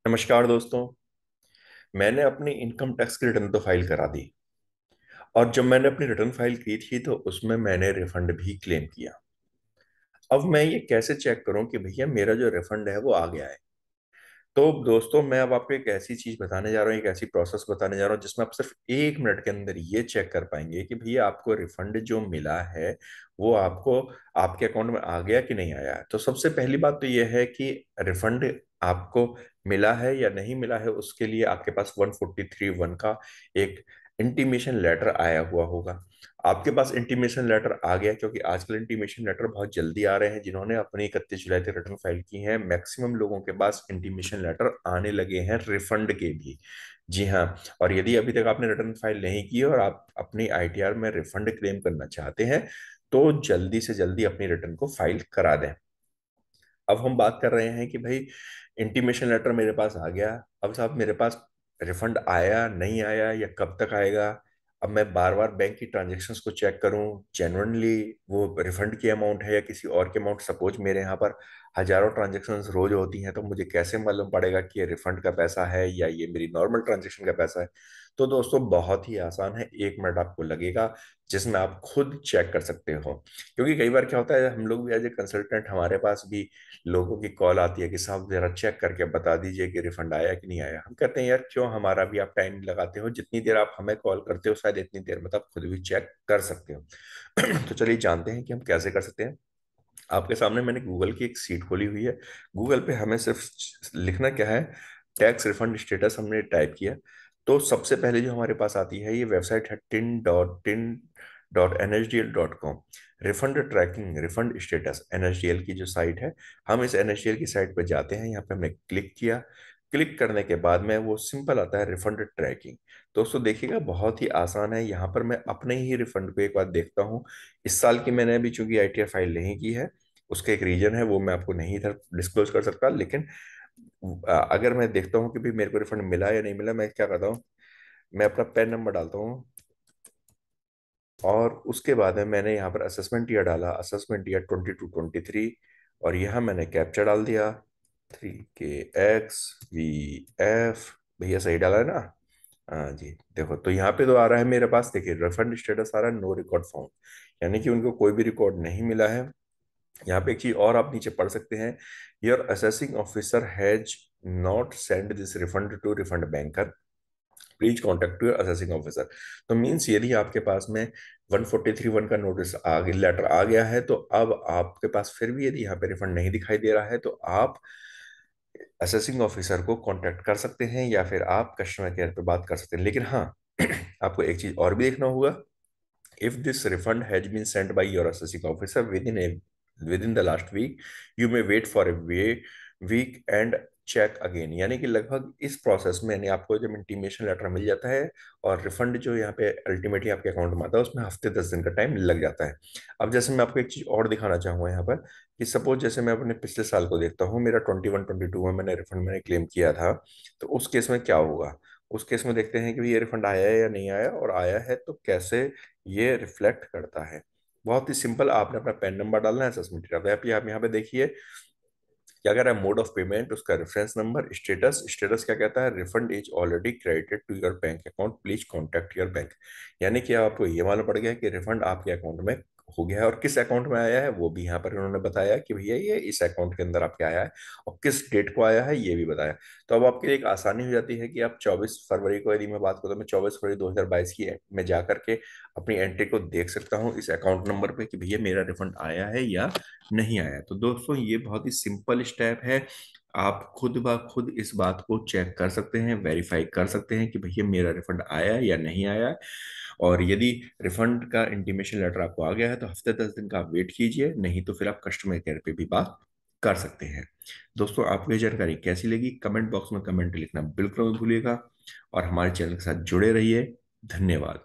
नमस्कार दोस्तों। मैंने अपनी इनकम टैक्स की रिटर्न तो फाइल करा दी। और जब मैंने अपनी रिटर्न फाइल की थी तो उसमें मैंने रिफंड भी क्लेम किया। अब मैं ये कैसे चेक करूं कि भैया मेरा जो रिफंड है वो आ गया है। तो दोस्तों, मैं अब आपको एक ऐसी चीज बताने जा रहा हूँ, एक ऐसी प्रोसेस बताने जा रहा हूँ जिसमें आप सिर्फ 1 मिनट के अंदर ये चेक कर पाएंगे कि भैया आपको रिफंड जो मिला है वो आपको आपके अकाउंट में आ गया कि नहीं आया है। तो सबसे पहली बात तो ये है कि रिफंड आपको मिला है या नहीं मिला है, उसके लिए आपके पास 143(1) का एक इंटीमेशन लेटर आया हुआ होगा। आपके पास इंटीमेशन लेटर आ गया, क्योंकि आजकल इंटीमेशन लेटर बहुत जल्दी आ रहे हैं। जिन्होंने अपनी 31 जुलाई तक रिटर्न फाइल की है, मैक्सिमम लोगों के पास इंटीमेशन लेटर आने लगे हैं रिफंड के भी। जी हाँ। और यदि अभी तक आपने रिटर्न फाइल नहीं की है और आप अपनी आईटीआर में रिफंड क्लेम करना चाहते हैं तो जल्दी से जल्दी अपनी रिटर्न को फाइल करा दें। अब हम बात कर रहे हैं कि भाई इंटीमेशन लेटर मेरे पास आ गया। अब साहब मेरे पास रिफंड आया नहीं आया या कब तक आएगा। अब मैं बार बार बैंक की ट्रांजेक्शन्स को चेक करूं, जेन्युइनली वो रिफंड की अमाउंट है या किसी और की अमाउंट। सपोज मेरे यहाँ पर हजारों ट्रांजेक्शन्स रोज होती हैं, तो मुझे कैसे मालूम पड़ेगा कि ये रिफंड का पैसा है या ये मेरी नॉर्मल ट्रांजेक्शन का पैसा है। तो दोस्तों, बहुत ही आसान है, 1 मिनट आपको लगेगा जिसमें आप खुद चेक कर सकते हो। क्योंकि कई बार क्या होता है, हम लोग भी एज ए कंसल्टेंट हमारे पास भी लोगों की कॉल आती है कि साहब जरा चेक करके बता दीजिए कि रिफंड आया कि नहीं आया। हम कहते हैं यार क्यों हमारा भी आप टाइम लगाते हो, जितनी देर आप हमें कॉल करते हो शायद इतनी देर में तो आप खुद भी चेक कर सकते हो। तो चलिए जानते हैं कि हम कैसे कर सकते हैं। आपके सामने मैंने गूगल की एक सीट खोली हुई है। गूगल पे हमें सिर्फ लिखना क्या है, टैक्स रिफंड स्टेटस हमने टाइप किया तो सबसे पहले जो हमारे पास आती है ये वेबसाइट है tin.tin.nhdsl.com। Refund tracking refund status NHDL की जो साइट है। हम इस एनएचडीएल की साइट पर जाते हैं, यहाँ पे हमने क्लिक किया। क्लिक करने के बाद में वो सिंपल आता है रिफंड ट्रैकिंग। दोस्तों देखिएगा, बहुत ही आसान है। यहाँ पर मैं अपने ही रिफंड को एक बार देखता हूँ। इस साल की मैंने अभी चूंकि आईटीआर फाइल नहीं की है, उसका एक रीजन है, वो मैं आपको नहीं इधर डिस्क्लोज कर सकता। लेकिन अगर मैं देखता हूँ कि भाई मेरे को रिफंड मिला या नहीं मिला, मैं क्या करता हूँ, मैं अपना पैन नंबर डालता हूँ। और उसके बाद में मैंने यहाँ पर असेसमेंट ईयर डाला, असेसमेंट ईयर 22-23। और यहाँ मैंने कैप्चा डाल दिया 3KXVF। भैया सही डाला है ना? हाँ जी। देखो तो यहाँ पे तो आ रहा है मेरे पास, देखिए रिफंड स्टेटस आ रहा है नो रिकॉर्ड फाउंड, यानी कि उनको कोई भी रिकॉर्ड नहीं मिला है। यहाँ पे एक चीज और आप नीचे पढ़ सकते हैं, your assessing officer has not send this refund to refund banker, please contact your assessing officer. तो मीन्स यदि आपके पास में 143(1) का नोटिस आ गया, लेटर आ गया है, तो अब आपके पास फिर भी यदि यहाँ पे रिफंड नहीं दिखाई दे रहा है तो आप असेसिंग ऑफिसर को कांटेक्ट कर सकते हैं या फिर आप कस्टमर केयर पे बात कर सकते हैं। लेकिन हाँ, आपको एक चीज और भी देखना होगा। If this refund has been sent by your assessing officer within the last week, you may wait for a week and check again। यानी कि लगभग इस प्रोसेस में, यानी आपको जब इंटीमेशन लेटर मिल जाता है और रिफंड जो यहाँ पे अल्टीमेटली आपके अकाउंट में आता है, उसमें हफ्ते 10 दिन का टाइम लग जाता है। अब जैसे मैं आपको एक चीज और दिखाना चाहूंगा यहाँ पर, कि सपोज जैसे मैं अपने पिछले साल को देखता हूँ, मेरा 21-22 में मैंने रिफंड मैंने क्लेम किया था। तो उस केस में क्या होगा, उस केस में देखते हैं कि ये रिफंड आया है या नहीं आया, और आया है तो कैसे ये रिफ्लेक्ट करता है। बहुत ही सिंपल, आपने अपना पैन नंबर डालना है, असेसमेंट का आप यहाँ पे देखिए क्या कह रहा है, मोड ऑफ पेमेंट, उसका रेफरेंस नंबर, स्टेटस, स्टेटस क्या कहता है, refund is already credited to your bank account, please contact your bank. यानी कि आपको ये मालूम पड़ गया कि रिफंड आपके अकाउंट में हो गया है, और किस अकाउंट में आया है वो भी यहाँ पर उन्होंने बताया कि भैया ये इस अकाउंट के अंदर आपके आया है, और किस डेट को आया है ये भी बताया। तो अब आपके लिए एक आसानी हो जाती है कि आप 24 फरवरी को, यदि मैं बात करूँ तो मैं 24 फरवरी 2022 की में जा करके अपनी एंट्री को देख सकता हूँ इस अकाउंट नंबर पे कि भैया मेरा रिफंड आया है या नहीं आया। तो दोस्तों ये बहुत ही सिंपल स्टेप है। आप खुद ब खुद इस बात को चेक कर सकते हैं, वेरीफाई कर सकते हैं कि भैया मेरा रिफंड आया है या नहीं आया है। और यदि रिफंड का इंटीमेशन लेटर आपको आ गया है तो हफ्ते 10 दिन का आप वेट कीजिए, नहीं तो फिर आप कस्टमर केयर पे भी बात कर सकते हैं। दोस्तों आपको ये जानकारी कैसी लगी, कमेंट बॉक्स में कमेंट लिखना बिल्कुल मत भूलिएगा, और हमारे चैनल के साथ जुड़े रहिए। धन्यवाद।